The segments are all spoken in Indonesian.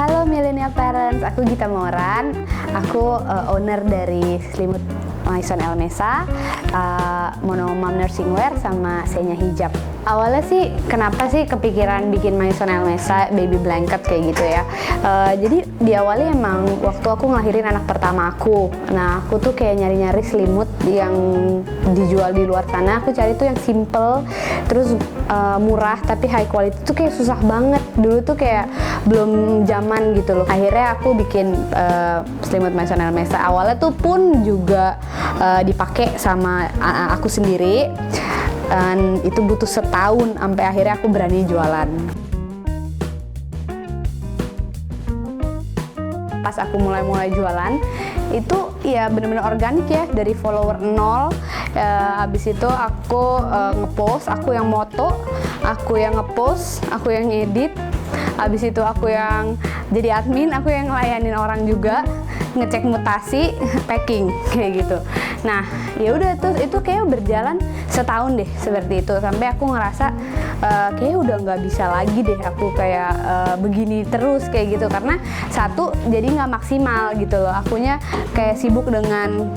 Halo Millennial Parents, aku Gita Moran. Aku owner dari Selimut Maison Elmesa, Mono Mom Nursing Wear, sama Senya Hijab. Awalnya sih, kenapa sih kepikiran bikin Maison Elmesa baby blanket kayak gitu ya? Jadi diawali emang waktu aku ngelahirin anak pertama aku. Nah, aku tuh kayak nyari-nyari selimut yang dijual di luar sana. Aku cari tuh yang simple, terus murah tapi high quality tuh kayak susah banget. Dulu tuh kayak belum zaman gitu loh. Akhirnya aku bikin selimut Maison Elmesa. Awalnya tuh pun juga dipakai sama aku sendiri. Dan itu butuh setahun sampai akhirnya aku berani jualan. Pas aku mulai jualan, itu ya bener-bener organik ya, dari follower 0. Habis itu aku ngepost, aku yang moto, aku yang ngepost, aku yang ngedit. Habis itu aku yang jadi admin, aku yang ngelayanin orang juga, ngecek mutasi, packing kayak gitu. Nah, ya udah tuh itu kayak berjalan setahun deh seperti itu, sampai aku ngerasa kayak udah nggak bisa lagi deh aku kayak begini terus kayak gitu, karena satu jadi nggak maksimal gitu loh, akunya kayak sibuk dengan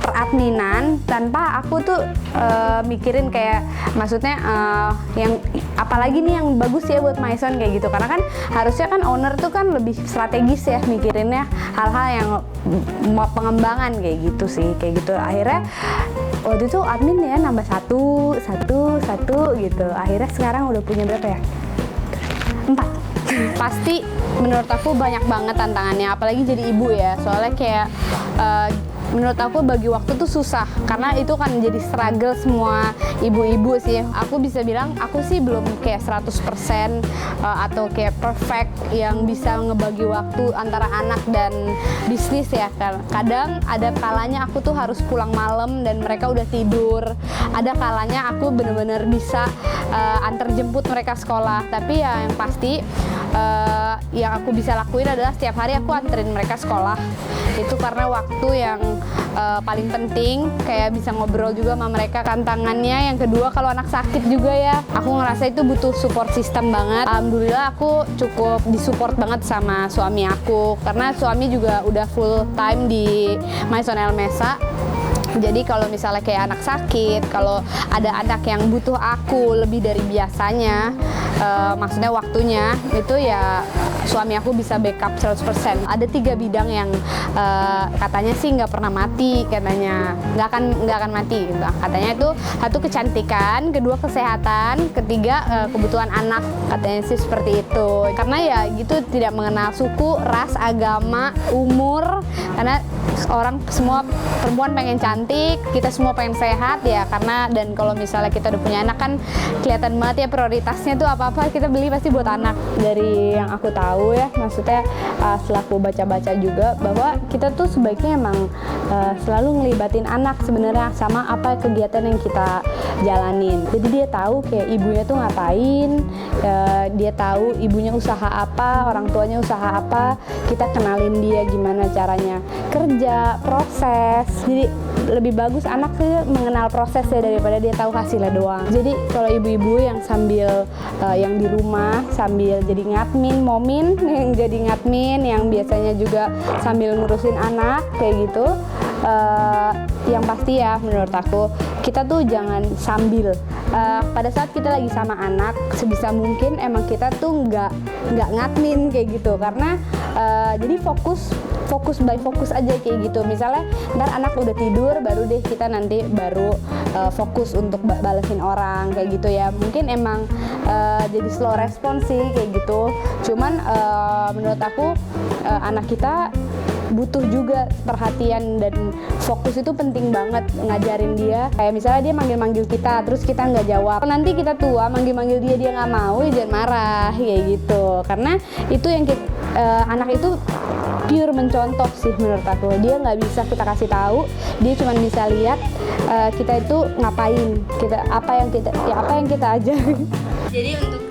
peradminan tanpa aku tuh mikirin kayak maksudnya yang apalagi nih yang bagus ya buat Maison kayak gitu, karena kan harusnya kan owner tuh kan lebih strategis ya mikirinnya hal-hal yang pengembangan kayak gitu sih, kayak gitu. Akhirnya waktu itu admin ya nambah satu gitu. Akhirnya sekarang udah punya berapa ya? 4. Pasti menurut aku banyak banget tantangannya, apalagi jadi ibu ya. Soalnya kayak menurut aku bagi waktu tuh susah, karena itu kan jadi struggle semua ibu-ibu sih. Aku bisa bilang aku sih belum kayak 100% atau kayak perfect yang bisa ngebagi waktu antara anak dan bisnis ya. Kadang ada kalanya aku tuh harus pulang malam dan mereka udah tidur. Ada kalanya aku bener-bener bisa antar jemput mereka sekolah. Tapi ya yang pasti yang aku bisa lakuin adalah setiap hari aku anterin mereka sekolah. Itu karena waktu yang paling penting, kayak bisa ngobrol juga sama mereka. Tantangannya yang kedua, kalau anak sakit juga ya, aku ngerasa itu butuh support system banget. Alhamdulillah aku cukup disupport banget sama suami aku, karena suami juga udah full time di Maison Elmesa. Jadi kalau misalnya kayak anak sakit, kalau ada anak yang butuh aku lebih dari biasanya, maksudnya waktunya, itu ya suami aku bisa backup 100%. Ada 3 bidang yang katanya sih nggak pernah mati, katanya nggak akan mati gitu. Katanya itu satu kecantikan, kedua kesehatan, ketiga kebutuhan anak, katanya sih seperti itu. Karena ya gitu, tidak mengenal suku, ras, agama, umur, karena orang semua perempuan pengen cantik, kita semua pengen sehat ya, karena dan kalau misalnya kita udah punya anak kan kelihatan banget ya prioritasnya tuh apa-apa kita beli pasti buat anak. Dari yang aku tahu ya, maksudnya setelah aku baca-baca juga bahwa kita tuh sebaiknya emang selalu ngelibatin anak sebenarnya sama apa kegiatan yang kita jalanin. Jadi dia tahu kayak ibunya tuh ngapain, dia tahu ibunya usaha apa, orang tuanya usaha apa, kita kenalin dia gimana caranya kerja, proses. Jadi lebih bagus anak sih mengenal prosesnya daripada dia tahu hasilnya doang. Jadi kalau ibu-ibu yang sambil yang di rumah sambil jadi ngadmin, momin yang jadi ngadmin, yang biasanya juga sambil ngurusin anak kayak gitu, yang pasti ya menurut aku kita tuh jangan sambil pada saat kita lagi sama anak, sebisa mungkin emang kita tuh nggak ngadmin kayak gitu, karena jadi fokus aja kayak gitu. Misalnya ntar anak udah tidur baru deh kita nanti baru fokus untuk balesin orang kayak gitu ya. Mungkin emang jadi slow response sih kayak gitu. Cuman menurut aku anak kita butuh juga perhatian dan fokus itu penting banget, ngajarin dia. Kayak misalnya dia manggil-manggil kita terus kita nggak jawab, nanti kita tua manggil-manggil dia nggak mau, ya jangan marah kayak gitu. Karena itu yang anak itu pure mencontoh sih menurut aku. Dia nggak bisa kita kasih tahu, dia cuma bisa lihat kita itu ngapain, apa yang kita ajarin. Jadi untuk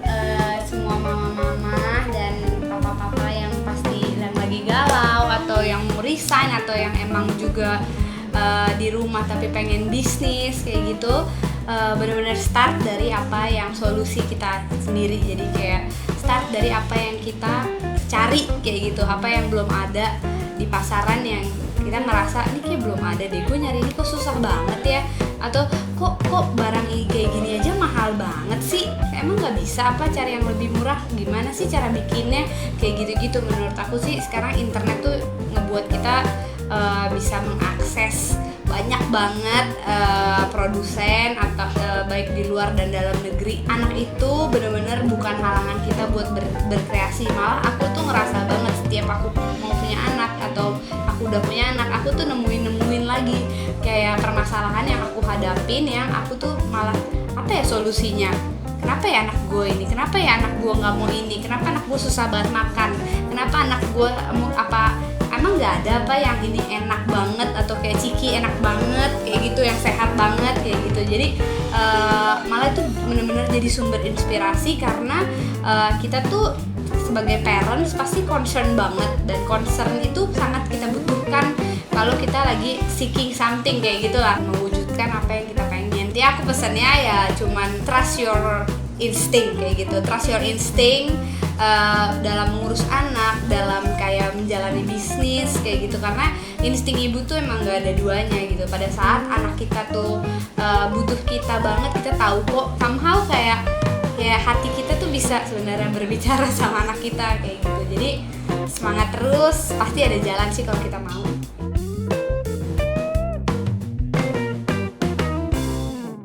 semua mama-mama dan papa-papa yang pasti lagi galau atau yang mau resign atau yang emang juga di rumah tapi pengen bisnis kayak gitu, benar-benar start dari apa yang solusi kita sendiri. Jadi kayak start dari apa yang kita cari kayak gitu, apa yang belum ada di pasaran yang kita ngerasa ini kayak belum ada deh, gue nyari ini kok susah banget ya, atau kok barang ini kayak gini aja mahal banget sih, emang nggak bisa apa cari yang lebih murah, gimana sih cara bikinnya, kayak gitu-gitu. Menurut aku sih sekarang internet tuh ngebuat kita bisa mengakses banyak banget produsen atau baik di luar dan dalam negeri. Anak itu benar-benar bukan halangan kita buat berkreasi, malah aku tuh ngerasa banget setiap aku mau punya anak atau aku udah punya anak, aku tuh nemuin lagi kayak permasalahan yang aku hadapin, yang aku tuh malah apa ya solusinya. Kenapa ya anak gue ini? Kenapa ya anak gue nggak mau ini? Kenapa anak gue susah banget makan? Kenapa anak gue emang nggak ada apa yang ini enak banget atau kayak ciki enak banget kayak gitu, yang sehat banget kayak gitu. Jadi malah itu benar-benar jadi sumber inspirasi karena kita tuh sebagai parents pasti concern banget, dan concern itu sangat kita butuhkan kalau kita lagi seeking something kayak gitu lah, mewujudkan apa yang kita pengen. Jadi aku pesannya ya cuman trust your instinct kayak gitu, trust your instinct dalam mengurus anak, dalam kayak menjalani bisnis kayak gitu, karena insting ibu tuh emang gak ada duanya gitu. Pada saat anak kita tuh butuh kita banget, kita tahu kok somehow kayak hati kita tuh bisa sebenarnya berbicara sama anak kita kayak gitu. Jadi semangat terus, pasti ada jalan sih kalau kita mau.